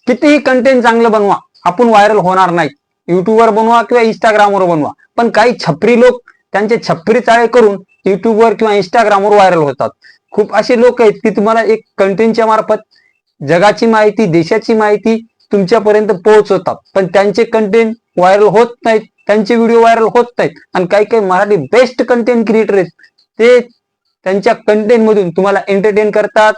कितीही कंटेंट चांगलं बनवा, आपण व्हायरल होणार नाही. युट्यूबवर बनवा किंवा इंस्टाग्रामवर बनवा, पण काही छपरी लोक त्यांचे छपरी चाळे करून युट्यूबवर किंवा इंस्टाग्रामवर व्हायरल होतात. खूप असे लोक आहेत की तुम्हाला एक कंटेंटच्या मार्फत जगाची माहिती, देशाची माहिती तुमच्यापर्यंत पोहोचवतात, पण त्यांचे कंटेंट व्हायरल होत नाहीत, त्यांचे व्हिडिओ व्हायरल होत नाहीत. आणि काही काही मराठी बेस्ट कंटेंट क्रिएटर आहेत, ते त्यांच्या कंटेंट मधून तुम्हाला एंटरटेन करतात,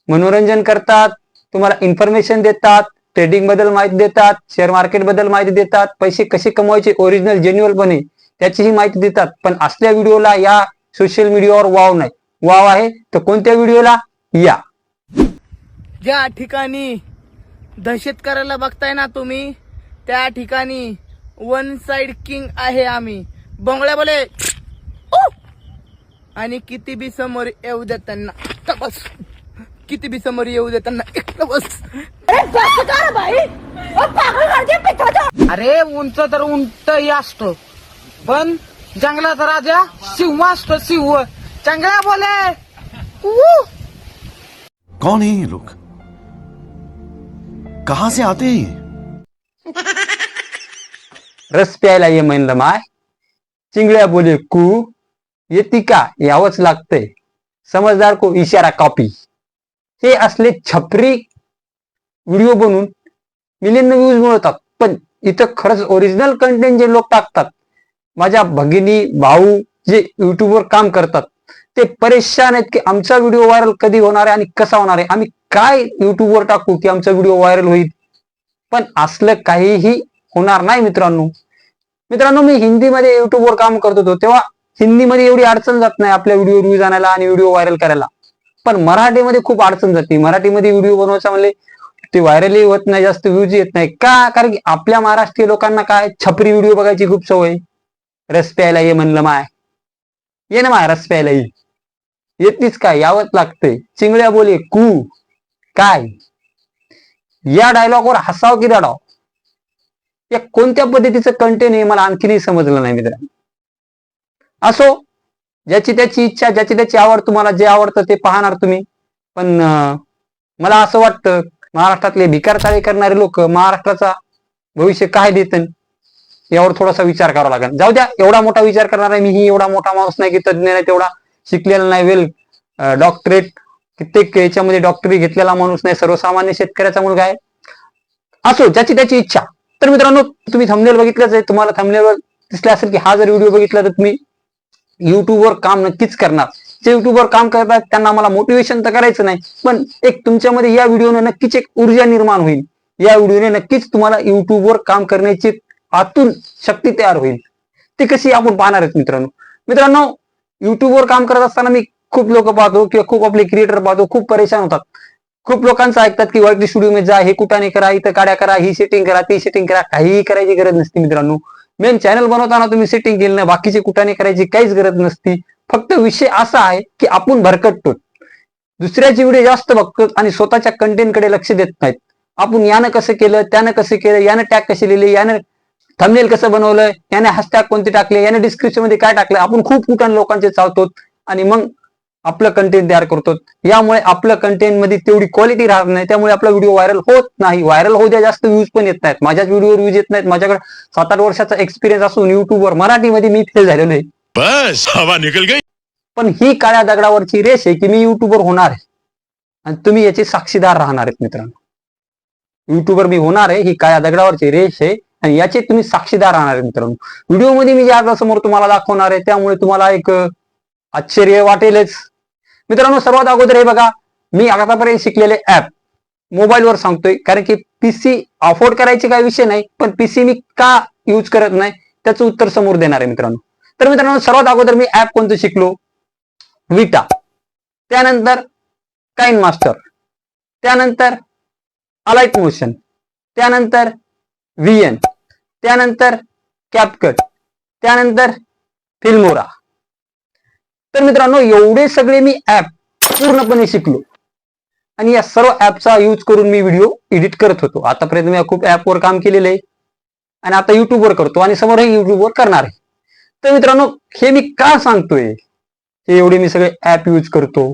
मनोरंजन करतात, तुम्हाला इन्फॉर्मेशन देतात, ट्रेडिंग बद्दल माहिती देतात, शेअर मार्केट बद्दल माहिती देतात, पैसे कसे कमवायचे ओरिजिनल जेन्युअलपणे त्याचीही माहिती देतात. पण असल्या व्हिडिओला या सोशल मीडियावर वाव नाही. वाव आहे तर कोणत्या व्हिडिओला? या ज्या ठिकाणी दहशत करायला बघताय ना तुम्ही, त्या ठिकाणी वन साइड किंग आहे आम्ही. बंगळ्या बोले आणि किती बी समोर येऊ दे त्यांना बस, किती बी समोर येऊ दे त्यांना एकटं बस. अरे उंच तर उंटही असतो, पण जंगलाचा राजा सिंह असतो, सिंह. चांगला बोले. कौन है ये लोग, कहां से आते हैं ये? रस प्यायला ये म्हणलं माय, चिंगळ्या बोले कू, येती का यावंच लागतंय, समजदार को इशारा कॉपी. हे असले छपरी व्हिडिओ बनवून मिलियन व्ह्यूज मिळवतात, पण इथं खरंच ओरिजिनल कंटेंट जे लोक टाकतात, माझ्या भगिनी भाऊ जे युट्यूबवर काम करतात, ते परेशान आहेत की आमचा व्हिडिओ व्हायरल कधी होणार आहे आणि कसा होणार आहे, आम्ही काय युट्यूबवर टाकू की आमचा व्हिडिओ व्हायरल होईल. पण असलं काहीही होणार नाही मित्रांनो. मी हिंदीमध्ये युट्यूबवर काम करत होतो, तेव्हा हिंदीमध्ये एवढी अडचण जात नाही आपल्या व्हिडिओ व्ह्यूज आणायला आणि व्हिडिओ व्हायरल करायला. पण मराठीमध्ये खूप अडचण जाते. मराठीमध्ये व्हिडिओ बनवायचा म्हणले ते व्हायरलही होत नाही, जास्त व्ह्यूज येत नाही. का? कारण की आपल्या महाराष्ट्रीय लोकांना काय छपरी व्हिडिओ बघायची खूप सवय. रस प्यायला ये म्हणलं माय, ये ना माय रस प्यायला ये. येतीच काय, यावंच लागतंय. चिंगड्या बोले कू. काय या डायलॉगवर हसाव की रडाव, या कोणत्या पद्धतीचं कंटेंट आहे मला आणखीनही समजलं नाही मित्रांनो. असो, ज्याची त्याची इच्छा, ज्याची त्याची आवड, तुम्हाला जे आवडतं ते पाहणार तुम्ही. पण मला असं वाटतं महाराष्ट्रातले भिकार चाळे करणारे लोक महाराष्ट्राचा भविष्य काय देतं यावर थोडासा विचार करावा लागेल. जाऊ द्या, एवढा मोठा विचार करणार आहे मी. एवढा मोठा माणूस नाही की तज्ज्ञ नाही, तेवढा शिकलेला नाही, वेल डॉक्टरेट कित्येक याच्यामध्ये डॉक्टरी घेतलेला माणूस नाही, सर्वसामान्य शेतकऱ्याचा मुलगा आहे. असो, ज्याची त्याची इच्छा. तर मित्रांनो, तुम्ही थंबनेल बघितलंच आहे, तुम्हाला थंबनेलवर दिसले असेल की हा जर व्हिडिओ बघितला तर तुम्ही युट्यूबवर काम नक्कीच करणार. जे युट्यूबवर काम करतात त्यांना मला मोटिवेशन तर करायचं नाही, पण एक तुमच्यामध्ये या व्हिडिओने नक्कीच एक ऊर्जा निर्माण होईल. या व्हिडिओने नक्कीच तुम्हाला युट्यूबवर काम करण्याची आतून शक्ती तयार होईल. ती कशी आपण पाहणार आहेत मित्रांनो. युट्यूबवर काम करत असताना मी खूप लोक पाहतो किंवा खूप आपले क्रिएटर पाहतो, खूप परेशान होतात. खूप लोकांचं ऐकतात की वर्क स्टुडिओ मध्ये जा, हे कुठाने करा, इथं काड्या करा, ही सेटिंग करा, ती सेटिंग करा. काहीही करायची गरज नसते मित्रांनो. मेन चॅनल बनवताना तुम्ही सेटिंग केली नाही, बाकीचे कुठाने करायची काहीच गरज नसती. फक्त विषय असा आहे की आपण भरकटतो, दुसऱ्याची व्हिडिओ जास्त बघतो आणि स्वतःच्या कंटेंट कडे लक्ष देत नाहीत. आपण यानं कसं केलं, त्यानं कसं केलं, यानं टॅग कसे लिहिले, यानं थंबनेल कसं बनवलं, याने हॅशटॅग कोणते टाकले, याने डिस्क्रिप्शन मध्ये काय टाकलं, आपण खूप कुठाने लोकांचे चावतो आणि मग आपलं कंटेंट तयार करतो. यामुळे आपलं कंटेंट मध्ये तेवढी क्वालिटी राहत नाही, त्यामुळे आपला व्हिडिओ व्हायरल होत नाही. व्हायरल होऊ द्या, जास्त व्ह्यूज पण येत नाहीत. माझ्याच व्हिडिओवर व्ह्यूज येत नाहीत. माझ्याकडे 7-8 वर्षाचा एक्सपिरियन्स असून युट्यूबवर मराठीमध्ये मी फेल झालेलो आहे. बस हवा निकल गई. पण ही काळ्या दगडावरची रेष आहे की मी युट्यूबर होणार आहे आणि तुम्ही याचे साक्षीदार राहणार आहेत मित्रांनो. युट्यूबर मी होणार आहे, ही काळ्या दगडावरची रेष आहे आणि याचे तुम्ही साक्षीदार राहणार आहेत मित्रांनो. व्हिडिओमध्ये मी ज्या समोर तुम्हाला दाखवणार आहे त्यामुळे तुम्हाला एक आश्चर्य वाटेलच मित्रांनो. सर्वात अगोदर हे बघा, मी आतापर्यंत शिकलेले ऍप मोबाईलवर सांगतोय, कारण की पीसी अफोर्ड करायचे काही विषय नाही, पण पीसी मी का यूज करत नाही त्याचं उत्तर समोर देणार आहे मित्रांनो. तर मित्रांनो, सर्वात अगोदर मी ऍप कोणतं शिकलो? विटा, त्यानंतर काइन मास्टर, त्यानंतर अलाइट मोशन, त्यानंतर व्हीएन, त्यानंतर कॅपकट, त्यानंतर फिल्मोरा. तर मित्रांनो, एवढे सगळे मी ऍप पूर्णपणे शिकलो आणि या सर्व ऍपचा यूज करून मी व्हिडिओ एडिट करत होतो. आतापर्यंत मी खूप ऍपवर काम केलेलं आहे आणि आता युट्यूबवर करतो आणि समोरही युट्यूबवर करणार आहे. तर मित्रांनो, हे मी का सांगतोय, हे एवढे मी सगळे ऍप यूज करतो.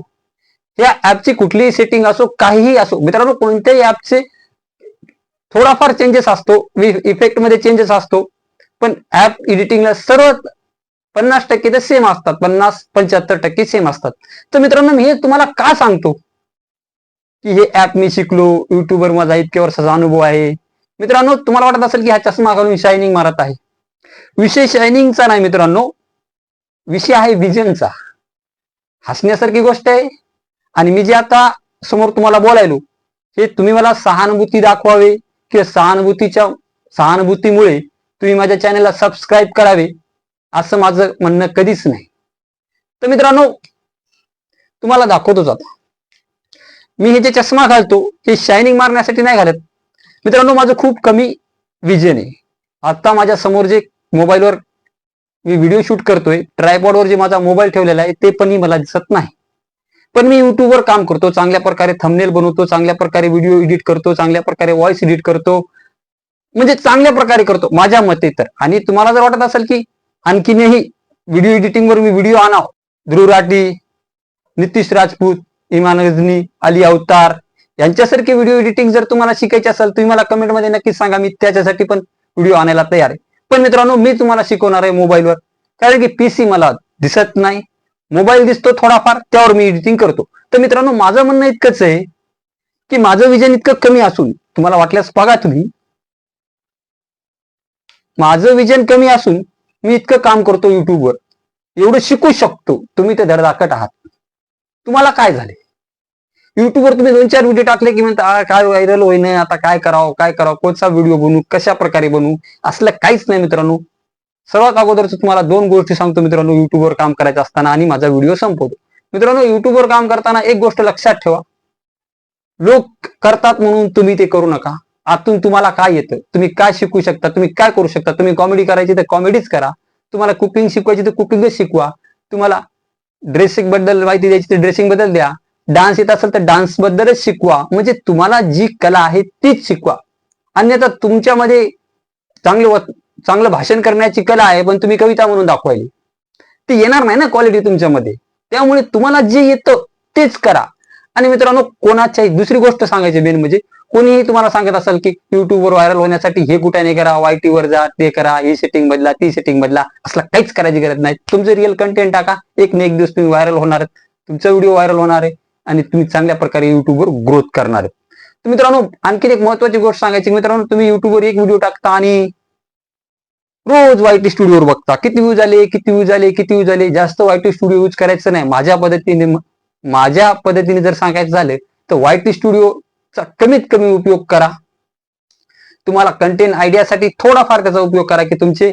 या ऍपची कुठलीही सेटिंग असो, काहीही असो मित्रांनो, कोणत्याही ऍपचे थोडाफार चेंजेस असतो, इफेक्ट मध्ये चेंजेस असतो, पण ऍप एडिटिंगला सर्व 50% तर सेम असतात, 50-75% सेम असतात. तर मित्रांनो मी हे तुम्हाला का सांगतो की हे ऍप मी शिकलो, युट्यूबवर माझा इतक्या वर्षाचा अनुभव आहे. मित्रांनो तुम्हाला वाटत असेल की हा चष्मा घालून शायनिंग मारत आहे. विषय शायनिंगचा नाही मित्रांनो, विषय आहे विजनचा. हसण्यासारखी गोष्ट आहे. आणि मी जे आता समोर तुम्हाला बोलायलो हे तुम्ही मला सहानुभूती दाखवावे किंवा सहानुभूतीमुळे तुम्ही माझ्या चॅनलला सबस्क्राईब करावे असं माझं म्हणणं कधीच नाही. तर मित्रांनो तुम्हाला दाखवतोच आता. मी हे जे चष्मा घालतो हे शायनिंग मारण्यासाठी नाही घालत मित्रांनो, माझं खूप कमी विजन आहे. आता माझ्या समोर जे मोबाईलवर मी व्हिडिओ शूट करतोय, ट्रायपॉडवर जे माझा मोबाईल ठेवलेला आहे ते पण मला दिसत नाही. पण मी युट्यूबवर काम करतो, चांगल्या प्रकारे थंबनेल बनवतो, चांगल्या प्रकारे व्हिडिओ एडिट करतो, चांगल्या प्रकारे व्हॉइस एडिट करतो, म्हणजे चांगल्या प्रकारे करतो माझ्या मते तर. आणि तुम्हाला जर वाटत असेल की आणखीनही व्हिडिओ एडिटिंगवर मी व्हिडिओ आणाव, ध्रुव राठी, नितीश राजपूत, इमान गजनी, अली अवतार यांच्यासारखे व्हिडिओ एडिटिंग जर तुम्हाला शिकायचे असेल तुम्ही मला कमेंटमध्ये नक्कीच सांगा, मी त्याच्यासाठी पण व्हिडिओ आणायला तयार आहे. पण मित्रांनो मी तुम्हाला शिकवणार आहे मोबाईलवर, कारण की पीसी मला दिसत नाही, मोबाईल दिसतो थोडाफार, त्यावर मी एडिटिंग करतो. तर मित्रांनो माझं म्हणणं इतकंच आहे की माझं विजन इतकं कमी असून, तुम्हाला वाटल्यास बघा तुम्ही, माझं विजन कमी असून मी इतकं काम करतो युट्यूबवर, एवढं शिकू शकतो. तुम्ही ते धडधाकट आहात. तुम्हाला काय झाले? युट्यूबवर तुम्ही 2-4 व्हिडिओ टाकले की म्हणता काय व्हायरल होईन, आता काय करावं, कोणता व्हिडिओ बनवू, कशा प्रकारे बनवू, असलं काहीच नाही मित्रांनो. सर्वात अगोदरच तुम्हाला 2 गोष्टी सांगतो मित्रांनो युट्यूबवर काम करायचं असताना आणि माझा व्हिडिओ संपवतो. मित्रांनो युट्यूबवर काम करताना एक गोष्ट लक्षात ठेवा, लोक करतात म्हणून तुम्ही ते करू नका. आतून तुम्हाला काय येतं, तुम्ही काय शिकू शकता, तुम्ही काय करू शकता. तुम्ही कॉमेडी करायची तर कॉमेडीच करा, तुम्हाला कुकिंग शिकवायची तर कुकिंगच शिकवा, तुम्हाला ड्रेसिंग बद्दल माहिती द्यायची तर ड्रेसिंग बद्दल द्या, डान्स येत असेल तर डान्स बद्दलच शिकवा. म्हणजे तुम्हाला जी कला आहे तीच शिकवा. अन्यथा तुमच्यामध्ये चांगलं भाषण करण्याची कला आहे पण तुम्ही कविता म्हणून दाखवायली, ती येणार नाही ना क्वालिटी तुमच्यामध्ये. त्यामुळे तुम्हाला जे येतं तेच करा. आणि मित्रांनो कोणाच्याही दुसरी गोष्ट सांगायची मेन म्हणजे, कोणीही तुम्हाला सांगत असेल की युट्यूबवर व्हायरल होण्यासाठी हे कुठे करा, YT वर जा, ते करा, ही सेटिंग बदला, ती सेटिंग बदला, असला काहीच करायची गरज नाही. तुमचं रिअल कंटेंट टाका, एक ना एक दिवस तुम्ही व्हायरल होणार आहेत, तुमचा व्हिडिओ व्हायरल होणार आहे आणि तुम्ही चांगल्या प्रकारे युट्यूबवर ग्रोथ करणार आहेत. तर मित्रांनो आणखीन एक महत्वाची गोष्ट सांगायची, मित्रांनो तुम्ही युट्यूबवर एक व्हिडिओ टाकता आणि रोज YT स्टुडिओवर बघता किती व्ह्यूज आले. जास्त YT स्टुडिओ यूज करायचं नाही. माझ्या पद्धतीने जर सांगायचं झालं तर YT स्टुडिओचा कमीत कमी उपयोग करा. तुम्हाला कंटेंट आयडियासाठी थोडाफार त्याचा उपयोग करा की तुमचे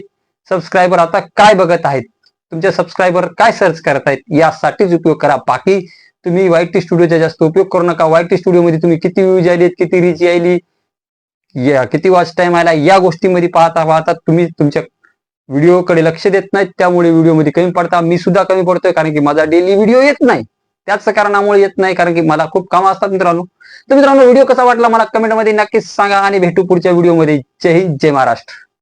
सबस्क्रायबर आता काय बघत आहेत, तुमचे सबस्क्रायबर काय सर्च करत आहेत यासाठीच उपयोग करा. बाकी तुम्ही YT स्टुडिओचा जास्त उपयोग करू नका. YT स्टुडिओ मध्ये तुम्ही किती व्ह्यूज आलेत, किती रीच आली, किती वॉच टाइम आला, या गोष्टीमध्ये पाहता तुम्ही तुमच्या व्हिडिओकडे लक्ष देत नाहीत. त्यामुळे व्हिडिओमध्ये कमी पडता. मी सुद्धा कमी पडतोय कारण की माझा डेली व्हिडिओ येत नाही. त्याच कारणामुळे येत नाही, कारण की मला खूप कामं असतात मित्रांनो. तर मित्रांनो व्हिडिओ कसा वाटला मला कमेंटमध्ये नक्कीच सांगा आणि भेटू पुढच्या व्हिडिओमध्ये. जय हिंद, जय महाराष्ट्र.